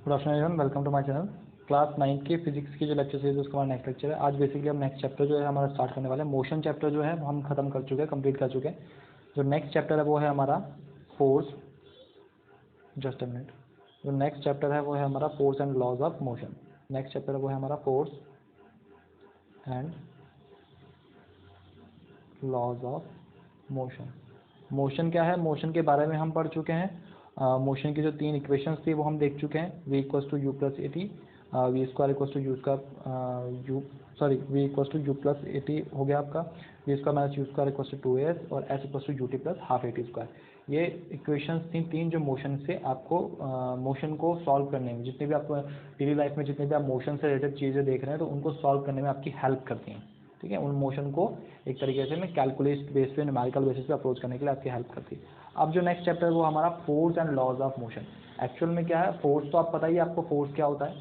Good afternoon everyone, welcome to my channel. Class 9 के physics की जो लेक्चर सीरीज उसका हमारा नेक्स्ट लेक्चर है। आज बेसिकली हम नेक्स्ट चैप्टर जो है हमारा स्टार्ट करने वाले हैं। मोशन चैप्टर जो है हम खत्म कर चुके हैं, कंप्लीट कर चुके हैं। जो नेक्स्ट चैप्टर है वो है हमारा फोर्स। Just a minute. जो नेक्स्ट चैप्टर है वो है हमारा force and laws of motion. Next chapter है वो है हमारा force and laws of motion. Motion क्या है, मोशन के बारे में हम पढ़ चुके हैं। मोशन की जो तीन इक्वेशंस थी वो हम देख चुके हैं। v equals to u plus a t, v square equals to u square v equals to u plus a t हो गया आपका, v square minus u square equals to 2s और s equals to u t plus half a t square. ये equations थी तीन जो motion से आपको मोशन को सॉल्व करने में, जितने भी आप डेली लाइफ में जितने भी आप मोशन से रिलेटेड चीज़ें देख रहे हैं तो उनको सॉल्व करने में आपकी हेल्प करती हैं। ठीक है, उन मोशन को एक तरीके से मैं कैलकुलेट बेस पे, न्यूमेरिकल बेसिस पे अप्रोच करने के लिए आपकी हेल्प करती है। अब जो नेक्स्ट चैप्टर है वो हमारा force and laws of motion. Actual में क्या है, फोर्स तो आप पता ही है आपको फोर्स क्या होता है।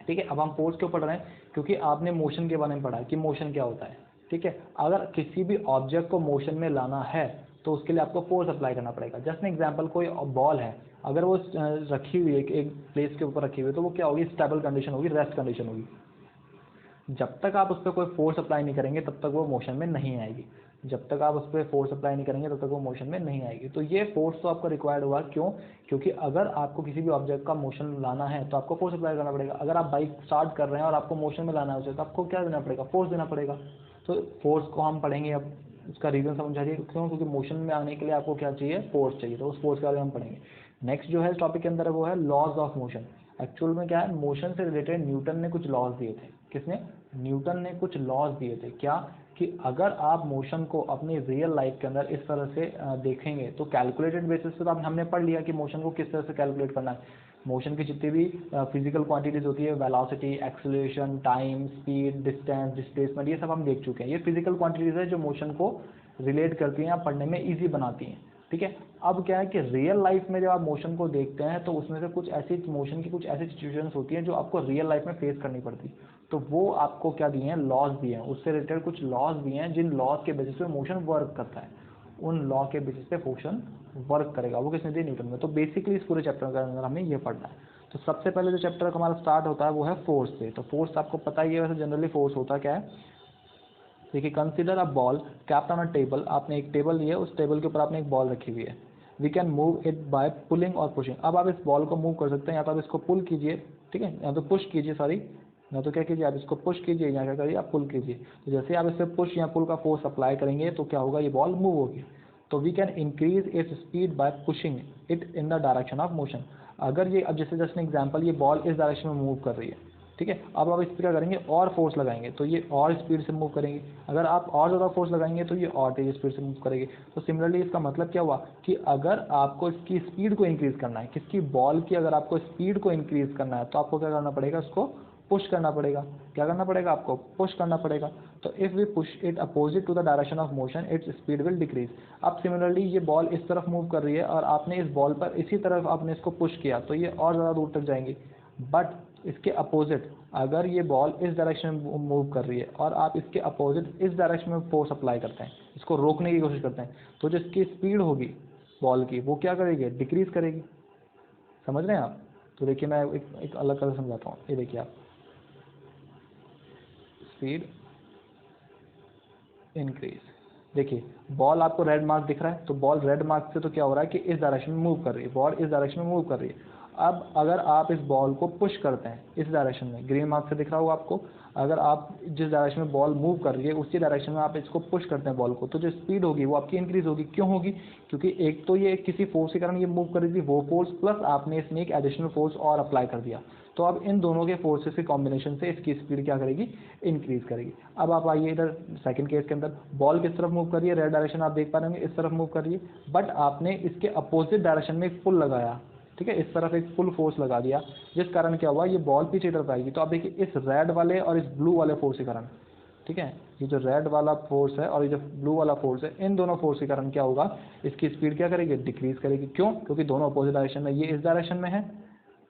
ठीक है, अब हम फोर्स क्यों पढ़ रहे हैं, क्योंकि आपने मोशन के बारे में पढ़ा है कि मोशन क्या होता है। ठीक है, अगर किसी भी ऑब्जेक्ट को मोशन में लाना है तो उसके लिए आपको फोर्स अप्लाई करना पड़ेगा। जस्ट एन एग्जांपल, कोई बॉल है, अगर वो रखी हुई है एक प्लेस के ऊपर रखी हुई है तो वो क्या होगी, स्टेबल कंडीशन होगी, रेस्ट कंडीशन होगी। जब तक आप उस पर कोई फोर्स अप्लाई नहीं करेंगे तब तक वो मोशन में नहीं आएगी। जब तक आप उस पर फोर्स अप्लाई नहीं करेंगे तब तक वो मोशन में नहीं आएगी। तो ये फोर्स तो आपका रिक्वायर्ड हुआ, क्यों? क्योंकि अगर आपको किसी भी ऑब्जेक्ट का मोशन लाना है तो आपको फोर्स अप्लाई करना पड़ेगा। अगर आप बाइक स्टार्ट कर रहे हैं और आपको मोशन में लाना है उसे, तो आपको क्या देना पड़ेगा, फोर्स देना पड़ेगा। तो फोर्स को हम पढ़ेंगे। अब उसका रीजन समझाइए क्यों, क्योंकि मोशन में आने के लिए आपको क्या चाहिए, फोर्स चाहिए। तो उस फोर्स के बारे में हम पढ़ेंगे। नेक्स्ट जो है इस टॉपिक के अंदर है वो है लॉज ऑफ मोशन। एक्चुअल में क्या है, मोशन से रिलेटेड न्यूटन ने कुछ लॉज दिए थे। किसने? न्यूटन ने कुछ लॉज दिए थे। क्या? कि अगर आप मोशन को अपनी रियल लाइफ के अंदर इस तरह से देखेंगे तो कैलकुलेटेड बेसिस पे तो हमने पढ़ लिया कि मोशन को किस तरह से कैलकुलेट करना है। मोशन की जितनी भी फिजिकल क्वांटिटीज होती है, velocity, acceleration, time, speed, distance, displacement, ये सब हम देख चुके हैं। ये फिजिकल क्वांटिटीज है जो मोशन को रिलेट करती हैं या पढ़ने में ईजी बनाती हैं। ठीक है, अब क्या है कि रियल लाइफ में जब आप मोशन को देखते हैं तो उसमें से कुछ ऐसी मोशन की कुछ ऐसी सिचुएशंस होती हैं जो आपको रियल लाइफ में फेस करनी पड़ती है। तो वो आपको क्या दिए हैं, लॉज दिए हैं। उससे रिलेटेड कुछ लॉज दिए हैं जिन लॉज के बेसिस पे मोशन वर्क करता है। उन लॉ के बेसिस पे मोशन वर्क करेगा। वो किसने दिए? न्यूटन में। तो बेसिकली इस पूरे चैप्टर के अंदर हमें ये पढ़ना है। तो सबसे पहले जो चैप्टर हमारा स्टार्ट होता है वो है फोर्स से। तो फोर्स आपको पता ही है, वैसे जनरली फोर्स होता क्या है। देखिए, consider a ball capped on a table. आपने एक टेबल ली है, उस टेबल के ऊपर आपने एक बॉल रखी हुई है। We can move it by pulling और पुशिंग। अब आप इस बॉल को मूव कर सकते हैं, या तो आप इसको पुल कीजिए, ठीक है, या तो पुश कीजिए, सॉरी, या तो क्या कीजिए, आप इसको पुश कीजिए या क्या करिए, आप पुल कीजिए। तो जैसे आप इस पर पुश या पुल का फोर्स अप्लाई करेंगे तो क्या होगा, ये बॉल मूव होगी। तो we can increase its speed by pushing it in the direction of motion. अगर ये, अब जैसे जस्ट एग्जाम्पल, ये बॉल इस डायरेक्शन में मूव कर रही है, ठीक है, अब आप इस पर क्या करेंगे, और फोर्स लगाएंगे तो ये और स्पीड से मूव करेंगे। अगर आप और ज़्यादा फोर्स लगाएंगे तो ये और तेज स्पीड से मूव करेगी। तो सिमिलरली इसका मतलब क्या हुआ कि अगर आपको इसकी स्पीड को इंक्रीज करना है, किसकी, बॉल की, अगर आपको स्पीड को इंक्रीज करना है तो आपको क्या करना पड़ेगा, उसको पुश करना पड़ेगा। क्या करना पड़ेगा, आपको पुश करना पड़ेगा। तो if we push it opposite to the direction of motion, its speed will decrease. अब सिमिलरली ये बॉल इस तरफ मूव कर रही है और आपने इस बॉल पर इसी तरफ आपने इसको पुश किया तो ये और ज़्यादा दूर तक जाएंगी। बट इसके अपोजिट, अगर ये बॉल इस डायरेक्शन में मूव कर रही है और आप इसके अपोजिट इस डायरेक्शन में फोर्स अप्लाई करते हैं, इसको रोकने की कोशिश करते हैं, तो जो इसकी स्पीड होगी बॉल की वो क्या करेगी, डिक्रीज करेगी। समझ रहे हैं आप? तो देखिए मैं एक अलग तरह समझाता हूँ। ये देखिए आप, स्पीड इंक्रीज। देखिए बॉल आपको रेड मार्क दिख रहा है, तो बॉल रेड मार्क से तो क्या हो रहा है कि इस डायरेक्शन में मूव कर रही है, बॉल इस डायरेक्शन में मूव कर रही है। अब अगर आप इस बॉल को पुश करते हैं इस डायरेक्शन में, ग्रीन मार्क से दिख रहा होगा आपको, अगर आप जिस डायरेक्शन में बॉल मूव कर रही है उसी डायरेक्शन में आप इसको पुश करते हैं बॉल को, तो जो स्पीड होगी वो आपकी इंक्रीज होगी। क्यों होगी? क्योंकि एक तो ये किसी फोर्स के कारण ये मूव कर रही थी, वो फोर्स, प्लस आपने इसमें एक एडिशनल फोर्स और अप्लाई कर दिया। तो अब इन दोनों के फोर्सेस के कॉम्बिनेशन से इसकी स्पीड क्या करेगी, इंक्रीज करेगी। अब आप आइए इधर सेकंड केस के अंदर, बॉल किस तरफ मूव कर रही है, रेड डायरेक्शन आप देख पा रहे होंगे, इस तरफ मूव कर रही है, बट आपने इसके अपोजिट डायरेक्शन में एक पुल लगाया, ठीक है, इस तरफ एक फुल फोर्स लगा दिया, जिस कारण क्या हुआ, ये बॉल पीछे तरफ आएगी। तो आप देखिए इस रेड वाले और इस ब्लू वाले फोर्स के कारण, ठीक है, ये जो रेड वाला फोर्स है और ये जो ब्लू वाला फोर्स है, इन दोनों फोर्स के कारण क्या होगा, इसकी स्पीड क्या करेगी, डिक्रीज करेगी। क्यों? क्योंकि दोनों अपोजिट डायरेक्शन में, ये इस डायरेक्शन में है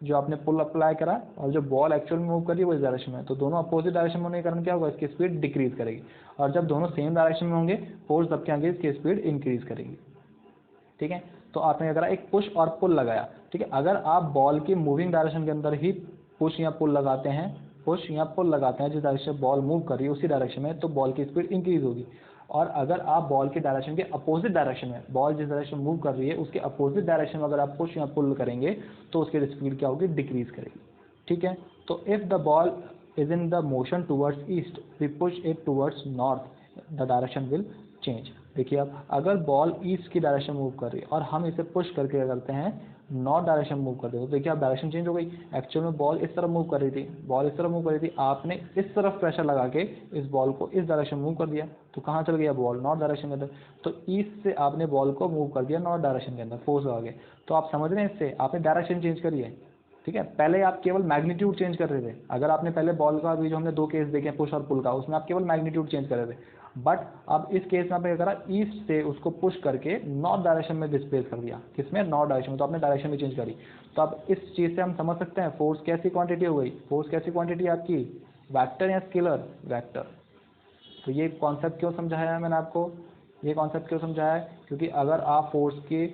जो आपने पुल अप्लाई करा, और जो बॉल एक्चुअल में मूव कर रही है वो इस डायरेक्शन में है, तो दोनों अपोजिट डायरेक्शन में होने के कारण क्या होगा, इसकी स्पीड डिक्रीज करेगी। और जब दोनों सेम डायरेक्शन में होंगे फोर्स, तब क्या होंगे, इसकी स्पीड इंक्रीज करेगी। ठीक है, तो आपने अगर एक पुश और पुल लगाया, ठीक है। अगर आप बॉल की मूविंग डायरेक्शन के अंदर ही पुश या पुल लगाते हैं, पुश या पुल लगाते हैं जिस डायरेक्शन में बॉल मूव कर रही है उसी डायरेक्शन में, तो बॉल की स्पीड इंक्रीज होगी। और अगर आप बॉल की डायरेक्शन के अपोजिट डायरेक्शन में, बॉल जिस डायरेक्शन में मूव कर रही है उसके अपोजिट डायरेक्शन में अगर आप पुश या पुल करेंगे तो उसकी स्पीड क्या होगी, डिक्रीज करेगी, ठीक है। तो if the ball is in the motion towards east, we push it towards north, the direction will change. देखिए अब अगर बॉल ईस्ट की डायरेक्शन मूव कर रही है और हम इसे पुश करके क्या करते हैं, नॉर्थ डायरेक्शन मूव कर रहे हो, तो देखिए अब डायरेक्शन चेंज हो गई। एक्चुअल में बॉल इस तरफ मूव कर रही थी, बॉल इस तरफ मूव कर रही थी, आपने इस तरफ प्रेशर लगा के इस बॉल को इस डायरेक्शन मूव कर दिया, तो कहाँ चल गया बॉल, नॉर्थ डायरेक्शन के अंदर। तो ईस्ट से आपने बॉल को मूव कर दिया नॉर्थ डायरेक्शन के अंदर, फोर्स लगा के। तो आप समझ रहे हैं, इससे आपने डायरेक्शन चेंज करी है, ठीक है। पहले आप केवल मैग्नीट्यूड चेंज कर रहे थे। अगर आपने पहले बॉल का भी जो हमने 2 केस देखे पुश और पुल का, उसमें आप केवल मैग्नीट्यूड चेंज कर रहे थे। बट अब इस केस में आपने क्या करा, ईस्ट से उसको पुश करके नॉर्थ डायरेक्शन में डिस्प्लेस कर दिया, किसमें, नॉर्थ डायरेक्शन में। तो आपने डायरेक्शन भी चेंज करी। तो अब इस चीज़ से हम समझ सकते हैं फोर्स कैसी क्वांटिटी हो गई, फोर्स कैसी क्वांटिटी आपकी, वैक्टर या स्केलर, वैक्टर। तो ये कॉन्सेप्ट क्यों समझाया है मैंने आपको, ये कॉन्सेप्ट क्यों समझाया है, क्योंकि अगर आप फोर्स के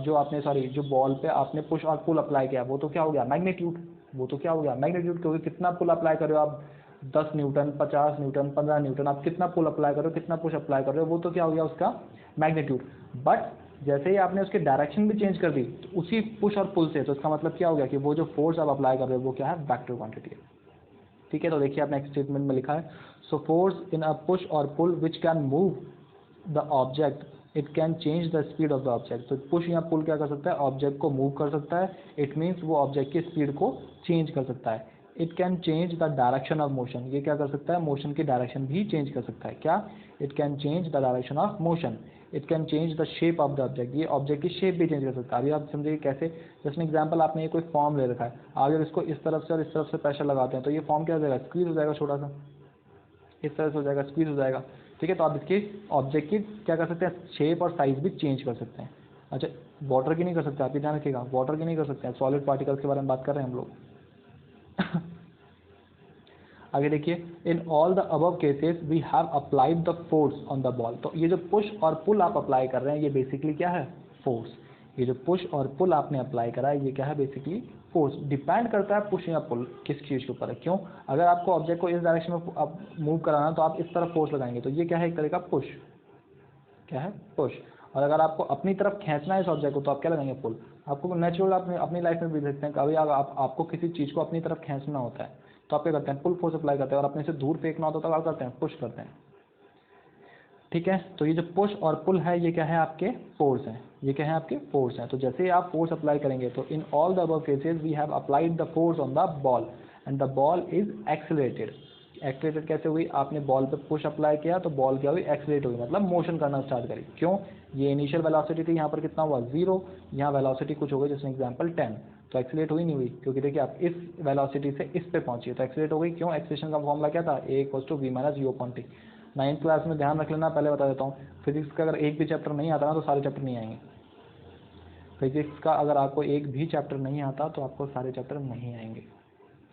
जो आपने जो बॉल पे आपने पुश और पुल अप्लाई किया, वो तो क्या हो गया, मैग्नीट्यूड, वो तो क्या हो गया, मैग्नीट्यूड। क्योंकि कितना पुल अप्लाई कर रहे हो आप, 10 न्यूटन, 50 न्यूटन, 15 न्यूटन, आप कितना पुल अप्लाई कर रहे हो, कितना पुश अप्लाई कर रहे हो, वो तो क्या हो गया उसका मैग्नीट्यूड। बट जैसे ही आपने उसकी डायरेक्शन भी चेंज कर दी तो उसी पुश और पुल से, तो इसका मतलब क्या हो गया कि वो जो फोर्स आप अप्लाई कर रहे हो वो क्या है, वैक्टर क्वांटिटी है, ठीक है। तो देखिए आपने नेक्स्ट स्टेटमेंट में लिखा है, so force in a push or pull which can move the object, it can change the speed of the object. तो पुश या पुल क्या कर सकता है, ऑब्जेक्ट को मूव कर सकता है, इट मीन्स वो ऑब्जेक्ट की स्पीड को चेंज कर सकता है। It can change the direction of motion, ये क्या कर सकता है, मोशन की डायरेक्शन भी चेंज कर सकता है। क्या, it can change the direction of motion, it can change the shape of the object, ये ऑब्जेक्ट की शेप भी चेंज कर सकता है। अभी आप समझिए कैसे, जैसे एग्जाम्पल आपने ये कोई फॉर्म ले रखा है, आप जब इसको इस तरफ से और इस तरफ से प्रेशर लगाते हैं तो ये फॉर्म क्या हो जाएगा, स्क्वीज हो जाएगा, छोटा सा इस तरह से हो जाएगा, स्क्वीज हो जाएगा, ठीक है। तो आप इसके ऑब्जेक्ट की क्या कर सकते हैं, शेप और साइज भी चेंज कर सकते हैं। अच्छा, वाटर की नहीं कर सकते, आप ये ध्यान रखिएगा, वाटर की नहीं कर सकते हैं, सॉलिड पार्टिकल्स के बारे में बात कर रहे हैं हम लोग। आगे देखिए, in all the above cases we have applied the force on the ball. तो ये जो पुश और पुल आप अप्लाई कर रहे हैं ये बेसिकली क्या है, फोर्स। ये जो पुश और पुल आपने अप्लाई करा है ये क्या है, बेसिकली फोर्स। डिपेंड करता है पुश या पुल किस चीज़ के ऊपर है। क्यों, अगर आपको ऑब्जेक्ट को इस डायरेक्शन में आप मूव कराना तो आप इस तरफ फोर्स लगाएंगे, तो ये क्या है, एक तरह का पुश, क्या है, पुश। और अगर आपको अपनी तरफ खींचना है इस ऑब्जेक्ट को तो आप क्या लगाएंगे, पुल। आपको नेचुरल आप अपनी लाइफ में भी देखते हैं, कभी आपको किसी चीज़ को अपनी तरफ खींचना होता है तो आप क्या करते हैं, पुल फोर्स अप्लाई करते हैं, और अपने से दूर फेंकना होता है तो क्या करते हैं, पुश करते हैं, ठीक है। तो ये जो पुश और पुल है ये क्या है, आपके फोर्स हैं, ये क्या है, आपके फोर्स हैं। तो जैसे ही आप फोर्स अप्लाई करेंगे तो in all the above cases we have applied the force on the ball and the ball is accelerated. Accelerated कैसे हुई, आपने बॉल पे पुश अप्लाई किया तो बॉल क्या हुई, एक्सेलरेट हुई, मतलब मोशन करना स्टार्ट करी। क्यों, ये इनिशियल वेलोसिटी थी, यहाँ पर कितना हुआ, 0, यहाँ वेलोसिटी कुछ हो गई, जैसे एग्जाम्पल 10, तो एक्सेलरेट हुई नहीं हुई, क्योंकि देखिए आप इस वेलोसिटी से इस पे पहुंची तो एक्सेलरेट हो गई। क्यों, एक्सेलरेशन का फॉर्मूला क्या था, a = v - u/t। 9th class में ध्यान रख लेना, पहले बता देता हूँ, फिजिक्स का अगर एक भी चैप्टर नहीं आता ना तो सारे चैप्टर नहीं आएंगे। फिजिक्स का अगर आपको एक भी चैप्टर नहीं आता तो आपको सारे चैप्टर नहीं आएंगे,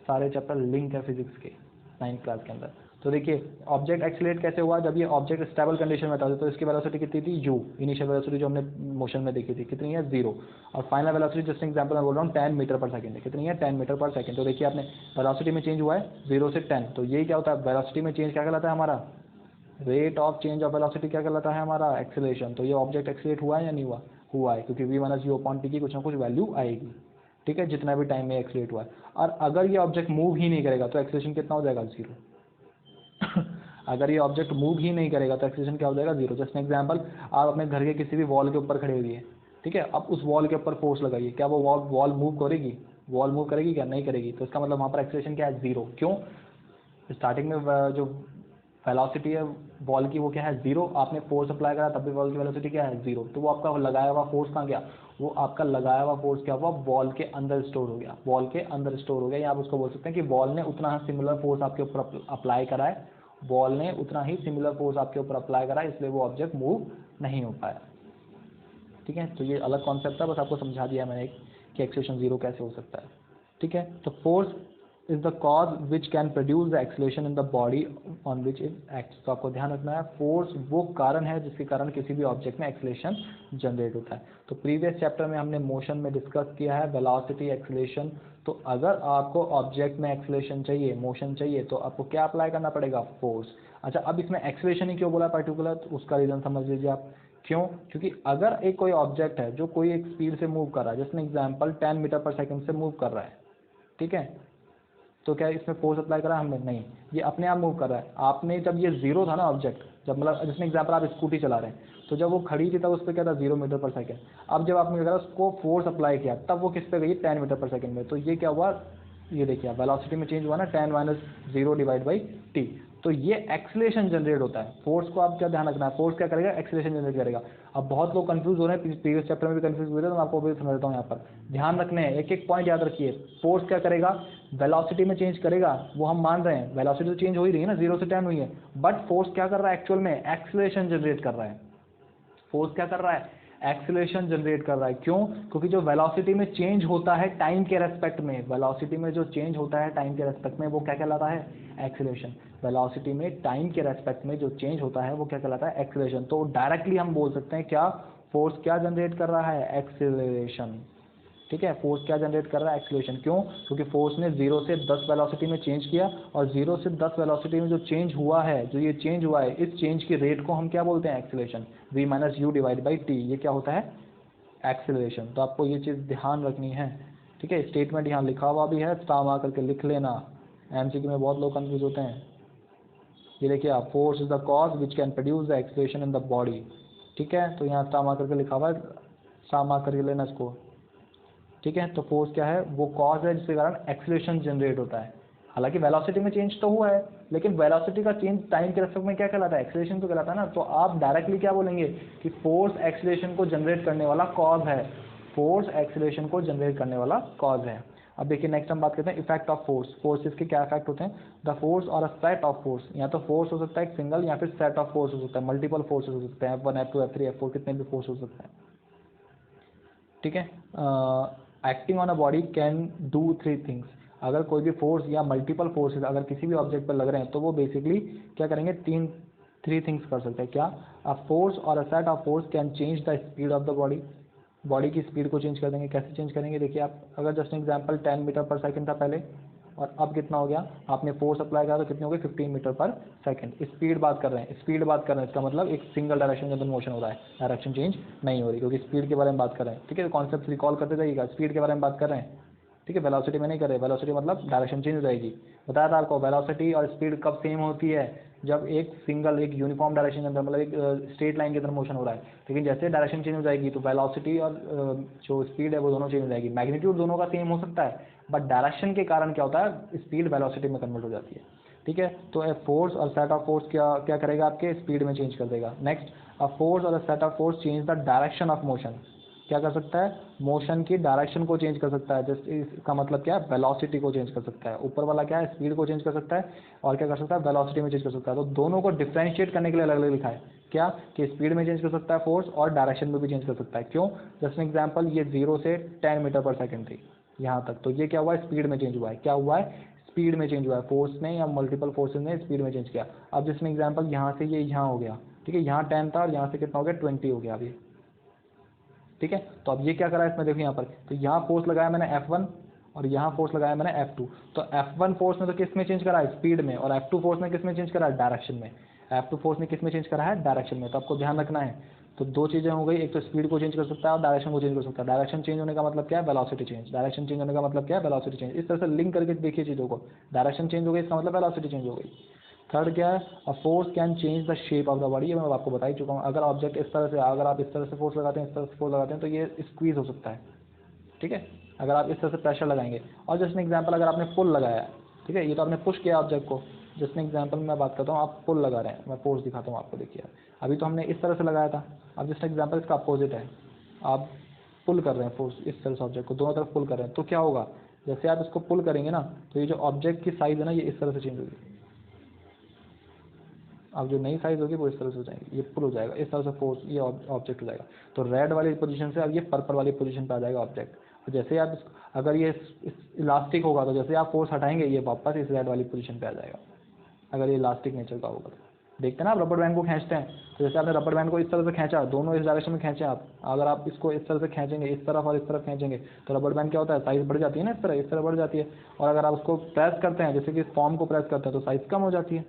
सारे चैप्टर लिंक है फिजिक्स के 9th क्लास के अंदर। तो देखिए ऑब्जेक्ट एक्सीलरेट कैसे हुआ, जब ये ऑब्जेक्ट स्टेबल कंडीशन में था तो इसकी वेलोसिटी कितनी थी, u, इनिशियल वेलोसिटी जो हमने मोशन में देखी थी कितनी है, 0, और फाइनल वेलोसिटी जस्ट एग्जांपल मैं बोल रहा हूँ 10 मीटर पर सेकंड है, कितनी है, 10 मीटर पर सेकंड। तो देखिए आपने वेलोसिटी में चेंज हुआ है 0 से 10, तो ये क्या होता है, वेलोसिटी में चेंज क्या कहलाता है हमारा, rate of change of velocity क्या कहलाता है हमारा, एक्सीलरेशन। तो ये ऑब्जेक्ट एक्सीलरेट हुआ है या नहीं हुआ, हुआ है, क्योंकि v - u/t की कुछ ना कुछ वैल्यू आएगी, ठीक है, जितना भी टाइम में एक्सीलरेट हुआ है। और अगर ये ऑब्जेक्ट मूव ही नहीं करेगा तो एक्सीलरेशन कितना हो जाएगा, 0। अगर ये ऑब्जेक्ट मूव ही नहीं करेगा तो एक्सीलरेशन क्या हो जाएगा, 0। जस्ट एग्जांपल, आप अपने घर के किसी भी वॉल के ऊपर खड़े हुए हैं, ठीक है, अब उस वॉल के ऊपर फोर्स लगाइए, क्या वो वॉल मूव करेगी, वॉल मूव करेगी क्या, नहीं करेगी। तो इसका मतलब वहाँ पर एक्सीलरेशन क्या है, 0। क्यों, स्टार्टिंग में जो वेलोसिटी है बॉल की वो क्या है, 0, आपने फोर्स अप्लाई करा तब भी बॉल की वेलोसिटी क्या है, 0। तो वो आपका लगाया हुआ फोर्स कहाँ गया, वो आपका लगाया हुआ फोर्स क्या हुआ, बॉल के अंदर स्टोर हो गया, बॉल के अंदर स्टोर हो गया। या आप उसको बोल सकते हैं कि बॉल ने उतना सिमिलर फोर्स आपके ऊपर अप्लाई करा है, बॉल ने उतना ही सिमिलर फोर्स आपके ऊपर अप्लाई करा है, इसलिए वो ऑब्जेक्ट मूव नहीं हो पाया, ठीक है। तो ये अलग कॉन्सेप्ट था, बस आपको समझा दिया मैंने कि एक्सीलरेशन 0 कैसे हो सकता है, ठीक है। तो force is the cause which can produce the acceleration in the body on which it acts. तो आपको ध्यान रखना है, फोर्स वो कारण है जिसके कारण किसी भी ऑब्जेक्ट में एक्सेलरेशन जनरेट होता है। तो प्रीवियस चैप्टर में हमने मोशन में डिस्कस किया है वेलोसिटी, एक्सेलरेशन। तो अगर आपको ऑब्जेक्ट में एक्सेलरेशन चाहिए, मोशन चाहिए, तो आपको क्या अप्लाई करना पड़ेगा? फोर्स। अच्छा, अब इसमें एक्सेलरेशन ही क्यों बोला पर्टिकुलर, तो उसका रीजन समझ लीजिए आप। क्यों? क्योंकि अगर एक कोई ऑब्जेक्ट है जो कोई एक स्पीड से मूव कर रहा है, जैसे एग्जाम्पल 10 मीटर पर सेकंड से मूव कर रहा है, ठीक है, तो क्या इसमें फोर्स अप्लाई करा हमने? नहीं, ये अपने आप मूव कर रहा है। आपने जब ये जीरो था ना ऑब्जेक्ट, जब मतलब जिसमें एग्जाम्पल आप स्कूटी चला रहे हैं, तो जब वो खड़ी थी तब उस पर क्या था? 0 मीटर पर सेकंड। अब जब आपने क्या करा, उसको फोर्स अप्लाई किया, तब वो किस पे गई? 10 मीटर पर सेकंड में। तो ये क्या हुआ? ये देखिए वेलोसिटी में चेंज हुआ ना, 10 माइनस 0 डिवाइड बाई टी। तो ये एक्सेलरेशन जनरेट होता है। फोर्स को आप क्या ध्यान रखना है, फोर्स क्या करेगा? एक्सेलरेशन जनरेट करेगा। अब बहुत लोग कंफ्यूज हो रहे हैं, प्रीवियस चैप्टर में भी कंफ्यूज हुए थे, तो मैं आपको भी समझाता हूँ। यहाँ पर ध्यान रखने हैं, एक एक पॉइंट याद रखिए। फोर्स क्या करेगा? वेलोसिटी में चेंज करेगा, वो हम मान रहे हैं। वेलोसिटी तो चेंज हो ही रही है ना, 0 से 10 हुई है, बट फोर्स क्या कर रहा है एक्चुअल में? एक्सेलरेशन जनरेट कर रहा है। फोर्स क्या कर रहा है? एक्सेलरेशन जनरेट कर रहा है। क्यों? क्योंकि जो वेलोसिटी में चेंज होता है टाइम के रेस्पेक्ट में, वेलोसिटी में जो चेंज होता है टाइम के रेस्पेक्ट में, वो क्या कहलाता है? एक्सेलरेशन। वेलोसिटी में टाइम के रेस्पेक्ट में जो चेंज होता है वो क्या कहलाता है? एक्सेलरेशन। तो डायरेक्टली हम बोल सकते हैं क्या? फोर्स क्या जनरेट कर रहा है? एक्सेलरेशन। ठीक है, फोर्स क्या जनरेट कर रहा है? एक्सेलरेशन। क्यों? क्योंकि फोर्स ने 0 से 10 वेलोसिटी में चेंज किया, और 0 से 10 वेलोसिटी में जो चेंज हुआ है, जो ये चेंज हुआ है, इस चेंज की रेट को हम क्या बोलते हैं? Acceleration. v minus you divide by T, ये क्या होता है? एक्सेलरेशन। तो आपको ये चीज़ ध्यान रखनी है, ठीक है। स्टेटमेंट यहाँ लिखा हुआ भी है, स्टार मार करके लिख लेना। एमसीक्यू में बहुत लोग कंफ्यूज होते हैं। ये देखिए आप, force is the cause which can produce the acceleration in the body, ठीक है। तो यहाँ स्टार मार करके लिखा हुआ है, स्टार मार करके लेना इसको, ठीक है। तो फोर्स क्या है? वो कॉज है जिसके कारण एक्सेलरेशन जनरेट होता है। हालांकि वेलोसिटी में चेंज तो हुआ है, लेकिन वेलोसिटी का चेंज टाइम के रेस्पेक्ट में क्या कहलाता है? एक्सेलरेशन तो कहलाता है ना। तो आप डायरेक्टली क्या बोलेंगे कि फोर्स एक्सेलरेशन को जनरेट करने वाला कॉज है। फोर्स एक्सेलरेशन को जनरेट करने वाला कॉज है। अब देखिए नेक्स्ट हम बात करते हैं इफेक्ट ऑफ फोर्स। फोर्सेस के क्या इफेक्ट होते हैं? द फोर्स और अ सेट ऑफ फोर्स, या तो फोर्स हो सकता है एक सिंगल, या फिर सेट ऑफ फोर्स हो सकता है, मल्टीपल फोर्सेस हो सकते हैं, F1 F2 F3 F4, कितने भी फोर्स हो सकते हैं, ठीक है। Acting on a body can do 3 things. अगर कोई भी फोर्स या मल्टीपल फोर्सेस अगर किसी भी ऑब्जेक्ट पर लग रहे हैं, तो वो बेसिकली क्या करेंगे? 3 थिंग्स कर सकते हैं। क्या? अ फोर्स और a set of force can change the speed of the body. Body की स्पीड को चेंज कर देंगे। कैसे चेंज करेंगे? देखिए आप, अगर जस्ट एग्जाम्पल 10 मीटर पर सेकंड था पहले, और अब कितना हो गया? आपने फोर्स अप्लाई करा तो कितने हो गए? 15 मीटर पर सेकंड। स्पीड बात कर रहे हैं, स्पीड बात कर रहे हैं, इसका मतलब एक सिंगल डायरेक्शन के अंदर मोशन हो रहा है, डायरेक्शन चेंज नहीं हो रही, क्योंकि स्पीड के बारे में बात कर रहे हैं, ठीक है। कॉन्सेप्ट रिकॉल करते जाइएगा, स्पीड के बारे में बात कर रहे हैं, ठीक है। वेलोसिटी में नहीं कर रहे, वेलोसिटी मतलब डायरेक्शन चेंज हो जाएगी। बताया था आपको, वेलोसिटी और स्पीड कब सेम होती है? जब एक सिंगल, एक यूनिफॉर्म डायरेक्शन के अंदर, मतलब एक स्ट्रेट लाइन के अंदर मोशन हो रहा है। लेकिन जैसे डायरेक्शन चेंज हो जाएगी तो वेलोसिटी और जो स्पीड है वो दोनों चेंज हो जाएगी। मैग्नीट्यूड दोनों का सेम हो सकता है, बट डायरेक्शन के कारण क्या होता है? स्पीड वेलोसिटी में कन्वर्ट हो जाती है, ठीक है। तो ए फोर्स और सेट ऑफ फोर्स क्या क्या करेगा? आपके स्पीड में चेंज कर देगा। नेक्स्ट, अ फोर्स और a set of force change the direction of motion. क्या कर सकता है? मोशन की डायरेक्शन को चेंज कर सकता है। जैसे इसका मतलब क्या है? वेलोसिटी को चेंज कर सकता है। ऊपर वाला क्या है? स्पीड को चेंज कर सकता है, और क्या कर सकता है? वेलोसिटी में चेंज कर सकता है। तो दोनों को डिफ्रेंशिएट करने के लिए अलग अलग लिखा है। क्या? कि स्पीड में चेंज कर सकता है फोर्स, और डायरेक्शन में भी चेंज कर सकता है। क्यों? जैसे एग्जाम्पल, ये 0 से 10 मीटर पर सेकंड थी यहाँ तक, तो ये क्या हुआ है? स्पीड में चेंज हुआ है। क्या हुआ है? स्पीड में चेंज हुआ है। फोर्स ने या मल्टीपल फोर्सेज ने स्पीड में चेंज किया। अब जिसमें एग्जाम्पल यहाँ से ये यहाँ हो गया, ठीक है, यहाँ 10 था और यहाँ से कितना हो गया? 20 हो गया अभी, ठीक है। तो अब ये क्या करा है इसमें? देखो यहाँ पर, तो यहाँ फोर्स लगाया मैंने F1, और यहाँ फोर्स लगाया मैंने F2। तो F1 फोर्स ने तो किस में चेंज करा है? स्पीड में। और F2 फोर्स ने किस में चेंज करा है? डायरेक्शन में। F2 फोर्स ने किस में चेंज करा है? डायरेक्शन में। तो आपको ध्यान रखना है। तो दो चीज़ें हो गई, एक तो स्पीड को चेंज कर सकता है और डायरेक्शन को चेंज कर सकता है। डायरेक्शन चेंज होने का मतलब क्या है? Velocity change. डायरेक्शन चेंज होने का मतलब क्या है? Velocity change. इस तरह से लिंक करके देखिए चीज़ों को। डायरेक्शन चेंज हो गई, इसका मतलब वेलोसिटी चेंज हो गई। थर्ड क्या है? A force can change the shape of the body. ये मैं आपको बता ही चुका हूँ। अगर ऑब्जेक्ट इस तरह से, अगर आप इस तरह से फोर्स लगाते हैं, इस तरह से फोर्स लगाते हैं, तो ये स्क्वीज हो सकता है, ठीक है। अगर आप इस तरह से प्रेशर लगाएंगे, और जैसे एग्जांपल अगर आपने पुल लगाया, ठीक है, ये तो आपने पुश किया ऑब्जेक्ट को। जैसे एग्जांपल मैं बात करता हूँ, आप पुल लगा रहे हैं, मैं फोर्स दिखाता हूँ आपको। देखिए अभी तो हमने इस तरह से लगाया था, अब जैसे एग्जांपल इसका अपोजिट है, आप पुल कर रहे हैं फोर्स, इस तरह से ऑब्जेक्ट को दोनों तरफ पुल कर रहे हैं, तो क्या होगा? जैसे आप इसको पुल करेंगे ना, तो ये जो ऑब्जेक्ट की साइज है ना, ये इस तरह से चेंज होगी। अब जो नई साइज होगी वो इस तरह से हो जाएगी, ये पुल हो जाएगा, इस तरह से फोर्स, ये ऑब्जेक्ट हो जाएगा। तो रेड वाली पोजीशन से अब ये पर्पल वाली पोजीशन पे आ जाएगा ऑब्जेक्ट। तो जैसे आप अगर ये इलास्टिक होगा तो जैसे आप फोर्स हटाएंगे ये वापस इस रेड वाली पोजीशन पे आ जाएगा, अगर ये इलास्टिक नेचर का होगा तो। देखते हैं ना आप रबर बैंड को खींचते हैं, तो जैसे आपने रबर बैंड को इस तरह से खींचा, दोनों इस डायरेक्शन में खींचे आप, अगर आप इसको इस तरह से खींचेंगे, इस तरफ और इस तरफ खींचेंगे, तो रबर बैंड क्या होता है, साइज बढ़ जाती है ना, इस तरह बढ़ जाती है। और अगर आप उसको प्रेस करते हैं, जैसे कि इस फॉर्म को प्रेस करते हैं, तो साइज कम हो जाती है।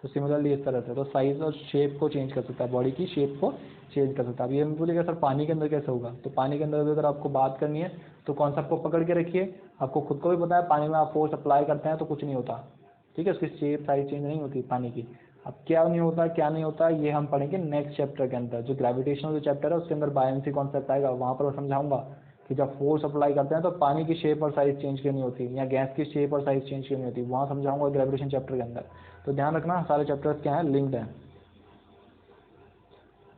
तो सिमिलरली इस तरह से तो साइज और शेप को चेंज कर सकता है, बॉडी की शेप को चेंज कर सकता है। अब ये बोलिएगा सर पानी के अंदर कैसे होगा, तो पानी के अंदर भी अगर आपको बात करनी है तो कॉन्सेप्ट को पकड़ के रखिए, आपको खुद को भी पता है पानी में आप फोर्स अप्लाई करते हैं तो कुछ नहीं होता, ठीक है, उसकी शेप साइज चेंज नहीं होती पानी की। अब क्या नहीं होता क्या नहीं होता ये हम पढ़ेंगे नेक्स्ट चैप्टर के अंदर, जो ग्रेविटेशनल जो चैप्टर है उसके अंदर बायोएंसी कॉन्सेप्ट आएगा, वहाँ पर मैं समझाऊंगा कि जब फोर्स अप्लाई करते हैं तो पानी की शेप और साइज चेंज क्यों नहीं होती, या गैस की शेप और साइज चेंज क्यों नहीं होती, वहाँ समझाऊंगा ग्रेविटेशन चैप्टर के अंदर। तो ध्यान रखना सारे चैप्टर्स क्या हैं, लिंक्ड हैं,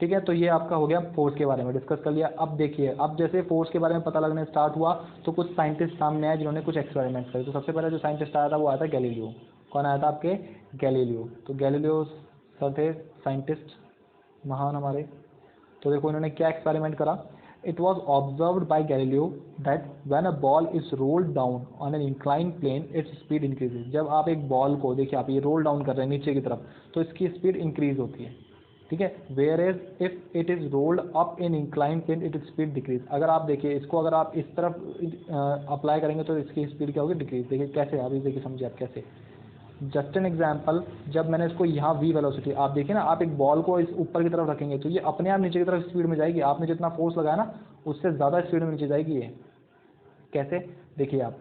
ठीक है। तो ये आपका हो गया फोर्स के बारे में डिस्कस कर लिया। अब देखिए, अब जैसे फोर्स के बारे में पता लगने स्टार्ट हुआ तो कुछ साइंटिस्ट सामने आए जिन्होंने कुछ एक्सपेरिमेंट करे। तो सबसे पहले जो साइंटिस्ट आया था वो आया था गैलीलियो। कौन आया था आपके, गैलीलियो। तो गैलीलियो सर थे साइंटिस्ट महान हमारे। तो देखो इन्होंने क्या एक्सपेरिमेंट करा, it was observed by Galileo that when a ball is rolled down on an incline plane its speed increases. जब आप एक बॉल को देखिए, आप ये रोल डाउन कर रहे हैं नीचे की तरफ, तो इसकी स्पीड इंक्रीज होती है, ठीक है। Whereas if it is rolled up in incline plane it speed decrease. अगर आप देखिए इसको, अगर आप इस तरफ अप्लाई करेंगे तो इसकी स्पीड क्या होगी, डिक्रीज। देखिए कैसे, आप देखिए समझिए आप कैसे। जस्ट एन एग्जाम्पल, जब मैंने इसको यहाँ v वेलोसिटी, आप देखिए ना, आप एक बॉल को इस ऊपर की तरफ रखेंगे तो ये अपने आप नीचे की तरफ स्पीड में जाएगी, आपने जितना फोर्स लगाया ना उससे ज़्यादा स्पीड में नीचे जाएगी ये। कैसे, देखिए आप,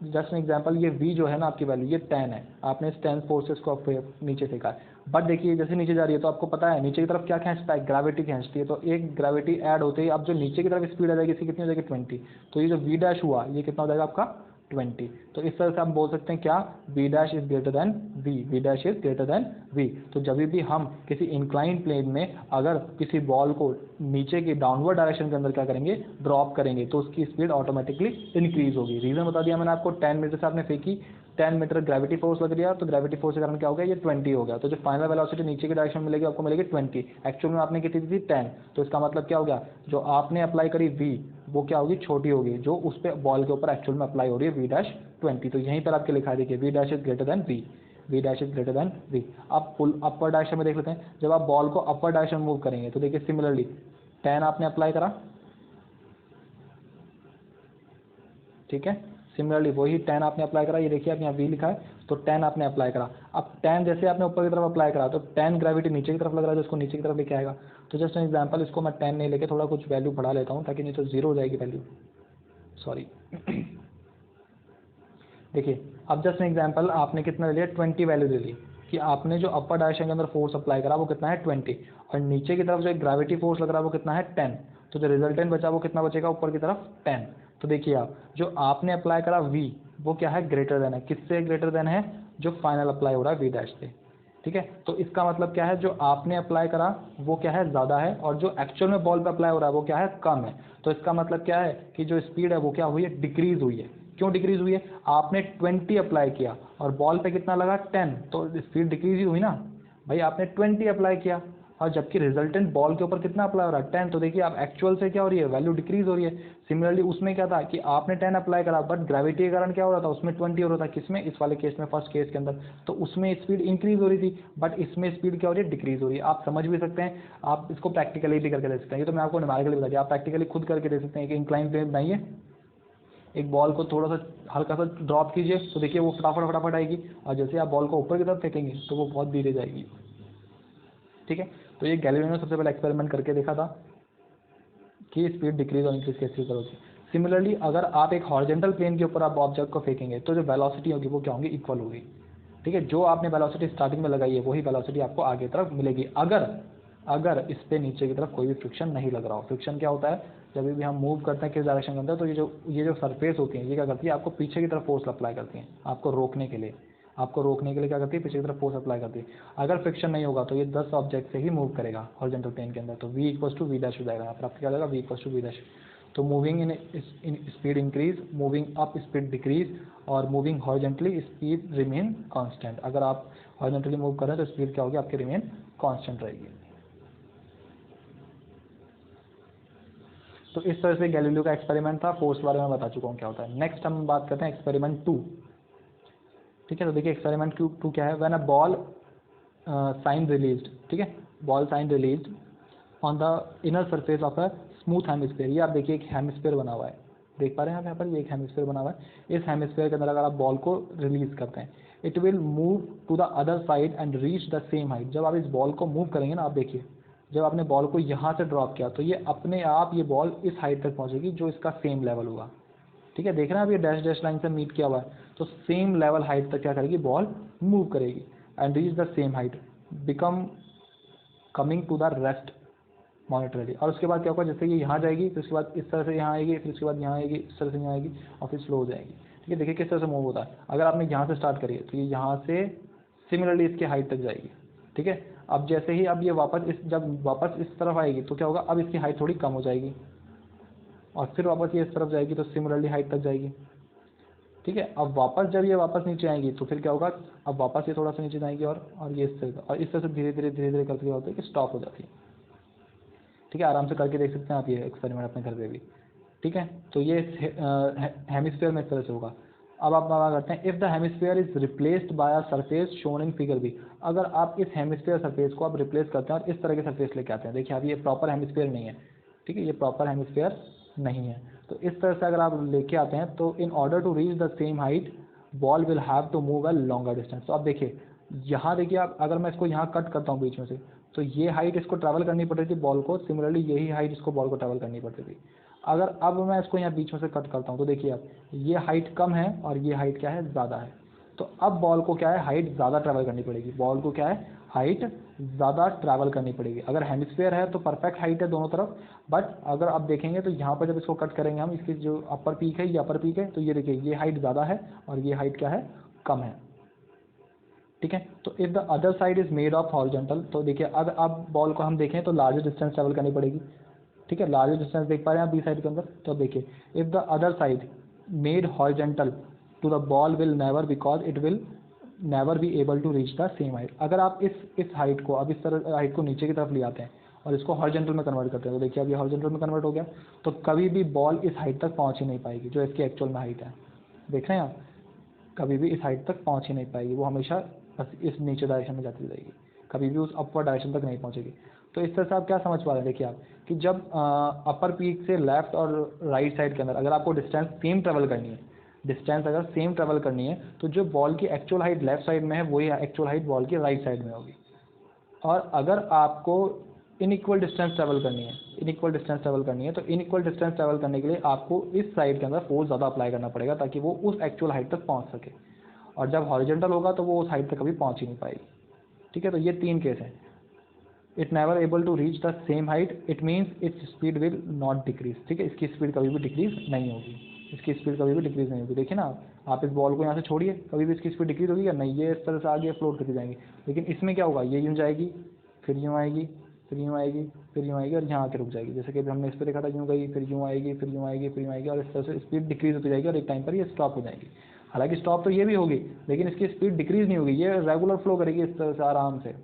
जस्ट एन एग्जाम्पल, ये v जो है ना आपकी वैल्यू, ये 10 है, आपने इस 10 फोर्सेस को नीचे फेंका है, बट देखिए जैसे नीचे जा रही है तो आपको पता है नीचे की तरफ क्या खींचता है, ग्रेविटी खींचती है। तो एक ग्रेविटी ऐड होते ही अब जो नीचे की तरफ स्पीड आ जाएगी इसकी कितनी हो जाएगी, 20। तो ये जो v डैश हुआ ये कितना हो जाएगा आपका, 20। तो इस तरह से हम बोल सकते हैं क्या, v dash is greater than v dash is greater than v। तो जब भी हम किसी इंक्लाइन प्लेन में अगर किसी बॉल को नीचे की डाउनवर्ड डायरेक्शन के अंदर क्या करेंगे, ड्रॉप करेंगे, तो उसकी स्पीड ऑटोमेटिकली इंक्रीज होगी। रीजन बता दिया मैंने आपको, 10 मीटर से आपने फेंकी, 10 मीटर ग्रेविटी फोर्स लग रहा, तो ग्रेविटी फोर्स के कारण क्या हो गया, ये 20 हो गया। तो जो फाइनल वेलोसिटी नीचे की डायरेक्शन में मिलेगी आपको मिलेगी 20, एक्चुअल में आपने कितनी दी थी 10। तो इसका मतलब क्या हो गया, जो आपने अप्लाई करी v वो क्या होगी, छोटी होगी, जो उस पर बॉल के ऊपर एक्चुअल में अप्लाई हो रही है v डैश 20। तो यहीं पर आपके लिखा है, देखिए v dash is greater than v dash is greater than v। अब फुल अपर डायरेक्शन में देख लेते हैं, जब आप बॉल को अपर डायरेक्शन मूव करेंगे तो देखिए सिमिलरली 10 आपने अप्लाई करा, ठीक है, सिमिलरली वही 10 आपने अप्लाई करा, ये देखिए आप यहाँ v लिखा है, तो 10 आपने अप्लाई करा। अब 10 जैसे आपने ऊपर की तरफ अप्लाई करा तो 10 ग्रेविटी नीचे की तरफ लग रहा है, जो इसको नीचे की तरफ लेके आएगा। तो जस्ट एन एग्जांपल, इसको मैं 10 नहीं लेके थोड़ा कुछ वैल्यू बढ़ा लेता हूँ, ताकि नहीं तो 0 हो जाएगी वैल्यू, सॉरी। देखिए अब जस्ट एन एग्जांपल, आपने कितना ले लिया, 20 वैल्यू ले ली, कि आपने जो अपर डायरेक्शन के अंदर फोर्स अप्लाई करा वो कितना है 20, और नीचे की तरफ जो एक ग्रेविटी फोर्स लग रहा है वो कितना है 10। तो जो रिजल्टेंट बचा वो कितना बचेगा, ऊपर की तरफ 10। तो देखिए आप, जो आपने अप्लाई करा v वो क्या है, ग्रेटर देन है, किससे ग्रेटर देन है, जो फाइनल अप्लाई हो रहा है v डैश से, ठीक है। तो इसका मतलब क्या है, जो आपने अप्लाई करा वो क्या है, ज़्यादा है, और जो एक्चुअल में बॉल पे अप्लाई हो रहा है वो क्या है, कम है। तो इसका मतलब क्या है कि जो स्पीड है वो क्या हुई है, डिक्रीज हुई है। क्यों डिक्रीज हुई है, आपने 20 अप्लाई किया और बॉल पे कितना लगा 10, तो स्पीड डिक्रीज ही हुई ना भाई, आपने 20 अप्लाई किया, और जबकि रिजल्टेंट बॉल के ऊपर कितना अप्लाई हो रहा है 10, तो देखिए आप एक्चुअल से क्या हो रही है, वैल्यू डिक्रीज हो रही है। सिमिलरली उसमें क्या था कि आपने 10 अप्लाई करा, बट ग्रेविटी के कारण क्या हो रहा था, उसमें 20 हो रहा था, किसमें, इस वाले केस में, फर्स्ट केस के अंदर, तो उसमें स्पीड इंक्रीज हो रही थी, बट इसमें स्पीड क्या हो रही है, डिक्रीज हो रही है। आप समझ भी सकते हैं, आप इसको प्रैक्टिकली भी करके दे सकते हैं, ये तो मैं आपको न्यूमेरिकली बता दिया, आप प्रैक्टिकली खुद करके दे सकते हैं कि इंक्लाइन प्लेन बनाइए, एक बॉल को थोड़ा सा हल्का सा ड्रॉप कीजिए, तो देखिए वो फटाफट फटाफट आएगी, और जैसे आप बॉल को ऊपर की तरफ फेंकेंगे तो वो बहुत धीरे जाएगी, ठीक है। तो ये गैलीलियो ने सबसे पहले एक्सपेरिमेंट करके देखा था कि स्पीड डिक्रीज और इंक्रीज कैसे करोगे। सिमिलरली अगर आप एक हॉरिजॉन्टल प्लेन के ऊपर आप ऑब्जेक्ट को फेंकेंगे तो जो वेलोसिटी होगी वो क्या होगी, इक्वल होगी, ठीक है। जो आपने वेलोसिटी स्टार्टिंग में लगाई है वही वेलोसिटी आपको आगे तरफ मिलेगी, अगर इस पे नीचे की तरफ कोई भी फ्रिक्शन नहीं लग रहा हो। फ्रिक्शन क्या होता है, जब भी हम मूव करते हैं किस डायरेक्शन के अंदर, तो ये जो सरफेस होती है ये क्या करती है, आपको पीछे की तरफ फोर्स अप्लाई करती हैं, आपको रोकने के लिए क्या करती है, पीछे की तरफ फोर्स अप्लाई करती है। अगर फ्रिक्शन नहीं होगा तो ये 10 ऑब्जेक्ट से ही मूव करेगा हॉरिजॉन्टल प्लेन के अंदर, तो v equals to v dash हो जाएगा, यहाँ पर आपको क्या जाएगा, v equals to v dash. तो moving in speed increase, moving up speed decrease, और moving horizontally speed remain constant. अगर आप हॉरिजॉन्टली मूव कर रहे हैं तो स्पीड क्या होगी, आपकी रिमेन कांस्टेंट रहेगी। तो इस तरह से गैलीलियो का एक्सपेरिमेंट था, फोर्स के बारे में बता चुका हूँ क्या होता है। नेक्स्ट हम बात करते हैं एक्सपेरिमेंट 2। ठीक है, तो देखिए एक्सपेरिमेंट 2 क्या है, when a ball sign released, ठीक है, ball sign released on the inner surface of a smooth hemisphere. ये आप देखिए एक हेमिस्फीयर बना हुआ है, देख पा रहे हैं आप यहाँ पर, ये एक हेमिस्फीयर बना हुआ है। इस हेमिस्फीयर के अंदर अगर आप बॉल को रिलीज करते हैं, it will move to the other side and reach the same height. जब आप इस बॉल को मूव करेंगे ना, आप देखिए जब आपने बॉल को यहाँ से ड्रॉप किया तो ये अपने आप ये बॉल इस हाइट तक पहुँचेगी जो इसका सेम लेवल होगा। ठीक है, देख रहे हैं आप ये डैश डैश लाइन से मीट किया हुआ है, तो सेम लेवल हाइट तक क्या करेगी, बॉल मूव करेगी and reach the same height, become coming to the rest momentarily. और उसके बाद क्या होगा, जैसे ये यहाँ जाएगी फिर उसके बाद इस तरह से यहाँ आएगी, फिर उसके बाद यहाँ आएगी, इस तरह से यहाँ आएगी और फिर स्लो हो जाएगी। ठीक है, देखिए किस तरह से मूव होता है। अगर आपने यहाँ से स्टार्ट करी है तो ये यहाँ से सिमिलरली इसके हाइट तक जाएगी। ठीक है, अब जैसे ही अब ये जब वापस इस तरफ आएगी तो क्या होगा, अब इसकी हाइट थोड़ी कम हो जाएगी और फिर वापस ये इस तरफ जाएगी तो सिमिलरली हाइट तक जाएगी। ठीक है, अब वापस जब ये वापस नीचे आएंगी तो फिर क्या होगा, अब वापस ये थोड़ा सा नीचे जाएंगी और ये इस तरह से धीरे धीरे करके क्या होता है कि स्टॉप हो जाती है। ठीक है, आराम से करके देख सकते हैं आप ये एक्सपेरिमेंट अपने घर पे भी। ठीक है, तो ये हेमिस्फीयर में इस तरह से होगा। अब आप क्या करते हैं, if the hemisphere is replaced by a surface shown in figure B. अगर आप इस हेमिस्फीयर सरफेस को आप रिप्लेस करते हैं और इस तरह के सरफेस लेके आते हैं, देखिए अब ये प्रॉपर हेमिस्फीयर नहीं है। ठीक है, ये प्रॉपर हेमिस्फीयर नहीं है, तो इस तरह से अगर आप लेके आते हैं तो in order to reach the same height ball will have to move a longer distance. तो आप देखिए यहाँ देखिए, आप अगर मैं इसको यहाँ कट करता हूँ बीच में से, तो ये हाइट इसको ट्रैवल करनी पड़ रही थी बॉल को, सिमिलरली यही हाइट इसको बॉल को ट्रैवल करनी पड़ती थी। अगर अब मैं इसको यहाँ बीच में से कट करता हूँ तो देखिए अब ये हाइट कम है और ये हाइट क्या है, ज़्यादा है। तो अब बॉल को क्या है, हाइट ज़्यादा ट्रैवल करनी पड़ेगी, बॉल को क्या है, हाइट ज़्यादा ट्रैवल करनी पड़ेगी। अगर हेमिस्फीयर है तो परफेक्ट हाइट है दोनों तरफ, बट अगर आप देखेंगे तो यहाँ पर जब इसको कट करेंगे हम, इसकी जो अपर पीक है ये अपर पीक है, तो ये देखिए ये हाइट ज़्यादा है और ये हाइट क्या है, कम है। ठीक है, तो if the other side is made of horizontal, तो देखिए अगर अब बॉल को हम देखें तो लार्जर डिस्टेंस ट्रैवल करनी पड़ेगी। ठीक है, लार्जर डिस्टेंस देख पा रहे हैं आप बी साइड के अंदर, तो देखिए if the other side made horizontal to the ball will never, because it will never be able to reach the same height. अगर आप इस हाइट को, अब इस तरह हाइट को नीचे की तरफ ले आते हैं और इसको हॉरिजॉन्टल में कन्वर्ट करते हैं, तो देखिए अब ये हॉरिजॉन्टल में कन्वर्ट हो गया, तो कभी भी बॉल इस हाइट तक पहुंच ही नहीं पाएगी जो इसकी एक्चुअल में हाइट है। देख रहे हैं आप, कभी भी इस हाइट तक पहुंच ही नहीं पाएगी, वो हमेशा बस इस नीचे डायरेक्शन में जाती रहेगी, कभी भी उस अपवर्ड डायरेक्शन तक नहीं पहुंचेगी। तो इस तरह से आप क्या समझ पा रहे हैं, देखिए आप कि जब अपर पीक से लेफ्ट और राइट साइड के अंदर अगर आपको डिस्टेंस सेम ट्रेवल करनी है, डिस्टेंस अगर सेम ट्रेवल करनी है, तो जो बॉल की एक्चुअल हाइट लेफ्ट साइड में है वही एक्चुअल हाइट बॉल की राइट साइड में होगी। और अगर आपको इनइक्वल डिस्टेंस ट्रैवल करनी है, तो इनइक्वल डिस्टेंस ट्रैवल करने के लिए आपको इस साइड के अंदर फोर्स ज़्यादा अप्लाई करना पड़ेगा ताकि वो उस एक्चुअल हाइट तक पहुंच सके, और जब हॉरिजॉन्टल होगा तो वो उस हाइट तक कभी पहुंच ही नहीं पाएगी। ठीक है, तो ये 3 केस हैं। It never able to reach the same height, it means its speed will not decrease. ठीक है, इसकी स्पीड कभी भी डिक्रीज नहीं होगी, देखिए ना आप इस बॉल को यहाँ से छोड़िए, कभी भी इसकी स्पीड डिक्रीज होगी या नहीं, ये इस तरह से आगे फ्लोट करती जाएंगी। लेकिन इसमें क्या होगा, ये यूँ जाएगी, फिर यूँ आएगी, फिर यूँ आएगी, फिर यूँ आएगी और यहाँ आके रुक जाएगी। जैसे कि अभी हमने इस पर देखा था, यूँ गई, फिर यूँ आएगी, फिर यूँ आएगी, फिर यूँ आएगी, और इस तरह से स्पीड डिक्रीज होती जाएगी और एक टाइम पर ये स्टॉप हो जाएगी। हालांकि स्टॉप तो ये भी होगी, लेकिन इसकी स्पीड डिक्रीज नहीं होगी, ये रेगुलर फ्लो करेगी इस तरह से आराम से।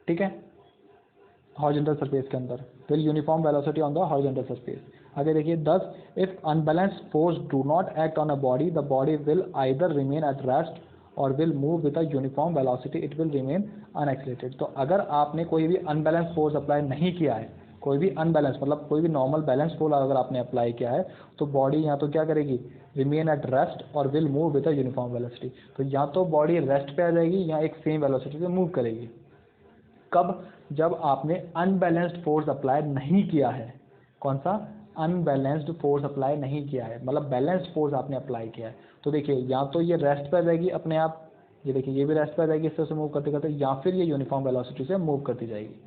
ठीक है, हॉरिजॉन्टल सरफेस के अंदर will uniform velocity on the horizontal surface. आगे देखिए 10, if unbalanced force do not act on a body, the body will either remain at rest or will move with a uniform velocity, it will remain unaccelerated. तो अगर आपने कोई भी unbalance force apply नहीं किया है, कोई भी अनबैलेंस मतलब कोई भी नॉर्मल बैलेंस फोर्स अगर आपने अप्लाई किया है, तो बॉडी या तो क्या करेगी, remain at rest or will move with a uniform velocity. तो या तो बॉडी रेस्ट पे आ जाएगी या एक सेम वेलोसिटी से मूव करेगी। कब, जब आपने अनबैलेंस्ड फोर्स अप्लाई नहीं किया है। कौन सा, अनबैलेंस्ड फोर्स अप्लाई नहीं किया है, मतलब बैलेंस्ड फोर्स आपने अप्लाई किया है। तो देखिए या तो ये रेस्ट पे आ जाएगी अपने आप, ये देखिए ये भी रेस्ट पे आ जाएगी इस तरह से मूव करते करते, या फिर ये यूनिफॉर्म वेलोसिटी से मूव करती जाएगी।